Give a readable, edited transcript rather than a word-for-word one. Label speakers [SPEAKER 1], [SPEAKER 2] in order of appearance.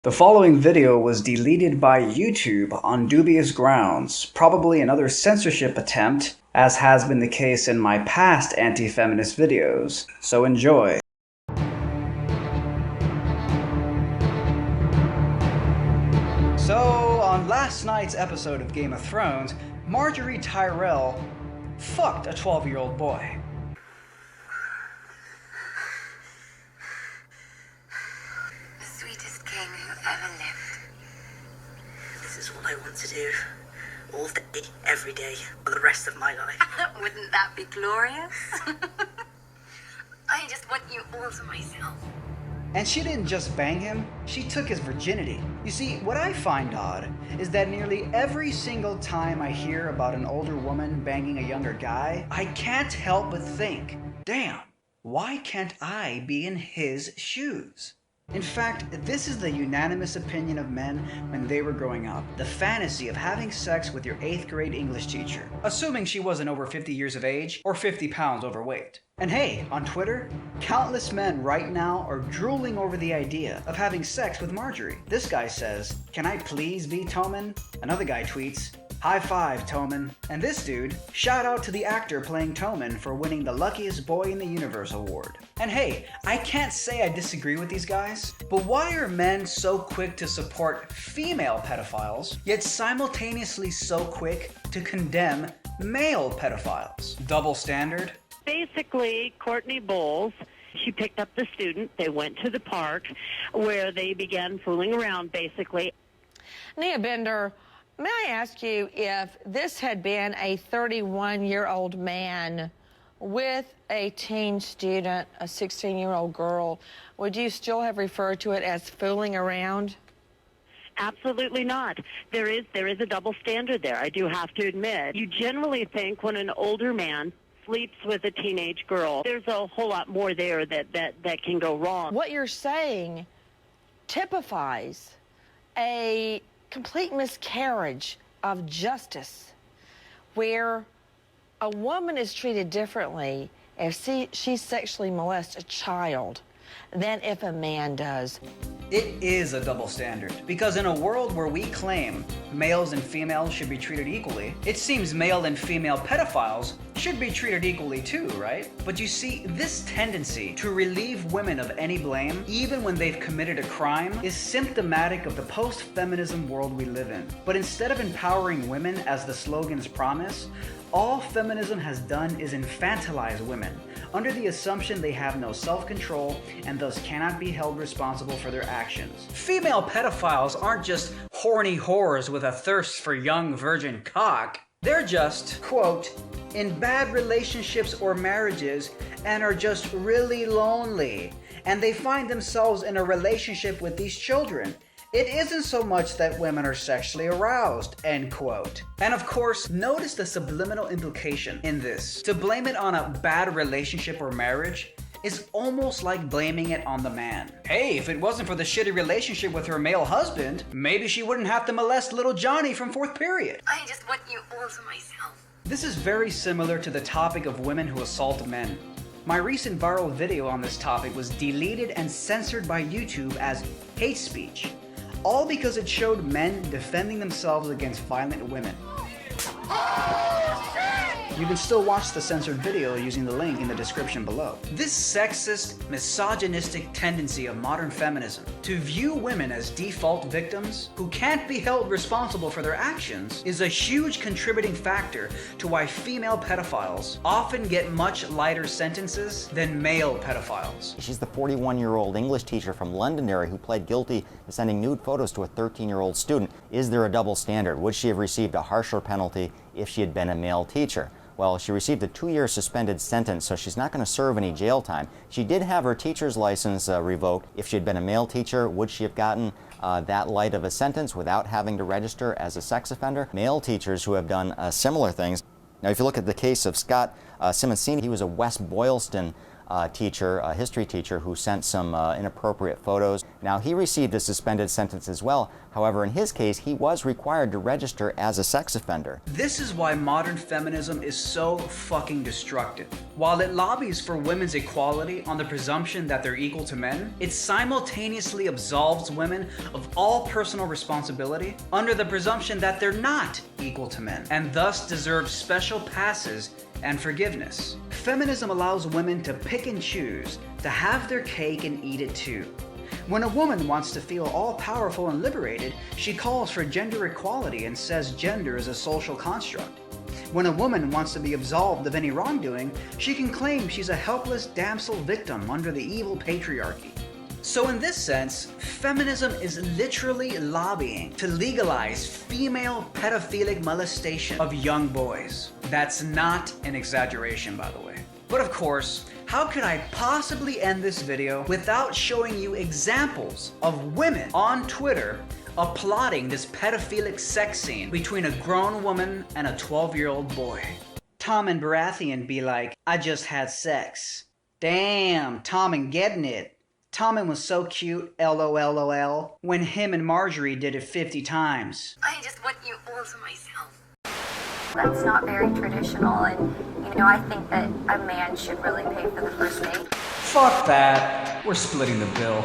[SPEAKER 1] The following video was deleted by YouTube on dubious grounds, probably another censorship attempt, as has been the case in my past anti-feminist videos, so enjoy. So, on last night's episode of Game of Thrones, Marjorie Tyrell fucked a 12-year-old boy.
[SPEAKER 2] Ever lived. This is what I want to do. All day, every day, for the rest of my life.
[SPEAKER 3] Wouldn't that be glorious? I just want you all to myself.
[SPEAKER 1] And she didn't just bang him, she took his virginity. You see, what I find odd is that nearly every single time I hear about an older woman banging a younger guy, I can't help but think, damn, why can't I be in his shoes? In fact, this is the unanimous opinion of men when they were growing up. The fantasy of having sex with your 8th grade English teacher, assuming she wasn't over 50 years of age or 50 pounds overweight. And hey, on Twitter, countless men right now are drooling over the idea of having sex with Marjorie. This guy says, "Can I please be Tommen?" Another guy tweets, "High five, Tommen." And this dude, shout out to the actor playing Tommen for winning the Luckiest Boy in the Universe award. And hey, I can't say I disagree with these guys, but why are men so quick to support female pedophiles, yet simultaneously so quick to condemn male pedophiles? Double standard?
[SPEAKER 4] Basically, Courtney Bowles, she picked up the student. They went to the park where they began fooling around, basically.
[SPEAKER 5] Nia Bender, may I ask you if this had been a 31-year-old man with a teen student, a 16-year-old girl, would you still have referred to it as fooling around?
[SPEAKER 4] Absolutely not. There is a double standard there, I do have to admit. You generally think when an older man sleeps with a teenage girl, there's a whole lot more there that can go wrong.
[SPEAKER 5] What you're saying typifies a complete miscarriage of justice, where a woman is treated differently if she sexually molests a child than if a man does.
[SPEAKER 1] It is a double standard, because in a world where we claim males and females should be treated equally, it seems male and female pedophiles should be treated equally too, right? But you see, this tendency to relieve women of any blame, even when they've committed a crime, is symptomatic of the post-feminism world we live in. But instead of empowering women as the slogans promise, all feminism has done is infantilize women, under the assumption they have no self-control and thus cannot be held responsible for their actions. Female pedophiles aren't just horny whores with a thirst for young virgin cock. They're just, quote, in bad relationships or marriages and are just really lonely, and they find themselves in a relationship with these children. It isn't so much that women are sexually aroused, end quote. And of course, notice the subliminal implication in this. To blame it on a bad relationship or marriage is almost like blaming it on the man. Hey, if it wasn't for the shitty relationship with her male husband, maybe she wouldn't have to molest little Johnny from 4th period.
[SPEAKER 3] I just want you all to myself.
[SPEAKER 1] This is very similar to the topic of women who assault men. My recent viral video on this topic was deleted and censored by YouTube as hate speech, all because it showed men defending themselves against violent women. You can still watch the censored video using the link in the description below. This sexist, misogynistic tendency of modern feminism to view women as default victims who can't be held responsible for their actions is a huge contributing factor to why female pedophiles often get much lighter sentences than male pedophiles.
[SPEAKER 6] She's the 41-year-old English teacher from Londonderry who pled guilty to sending nude photos to a 13-year-old student. Is there a double standard? Would she have received a harsher penalty if she had been a male teacher? Well, she received a 2-year suspended sentence, so she's not going to serve any jail time. She did have her teacher's license revoked. If she had been a male teacher, would she have gotten that light of a sentence without having to register as a sex offender? Male teachers who have done similar things. Now, if you look at the case of Scott Simoncini, he was a West Boylston teacher, a history teacher, who sent some inappropriate photos. Now, he received a suspended sentence as well. However, in his case, he was required to register as a sex offender.
[SPEAKER 1] This is why modern feminism is so fucking destructive. While it lobbies for women's equality on the presumption that they're equal to men, it simultaneously absolves women of all personal responsibility under the presumption that they're not equal to men, and thus deserve special passes and forgiveness. Feminism allows women to pick and choose, to have their cake and eat it too. When a woman wants to feel all-powerful and liberated, she calls for gender equality and says gender is a social construct. When a woman wants to be absolved of any wrongdoing, she can claim she's a helpless damsel victim under the evil patriarchy. So in this sense, feminism is literally lobbying to legalize female pedophilic molestation of young boys. That's not an exaggeration, by the way. But of course, how could I possibly end this video without showing you examples of women on Twitter applauding this pedophilic sex scene between a grown woman and a 12-year-old boy? Tom and Baratheon be like, I just had sex. Damn, Tommen getting it. Tommen was so cute, LOLOL, when him and Marjorie did it 50 times.
[SPEAKER 3] I just want you all to myself.
[SPEAKER 7] That's not very traditional, and I think that a man should really pay for the first date.
[SPEAKER 1] Fuck that. We're splitting the bill.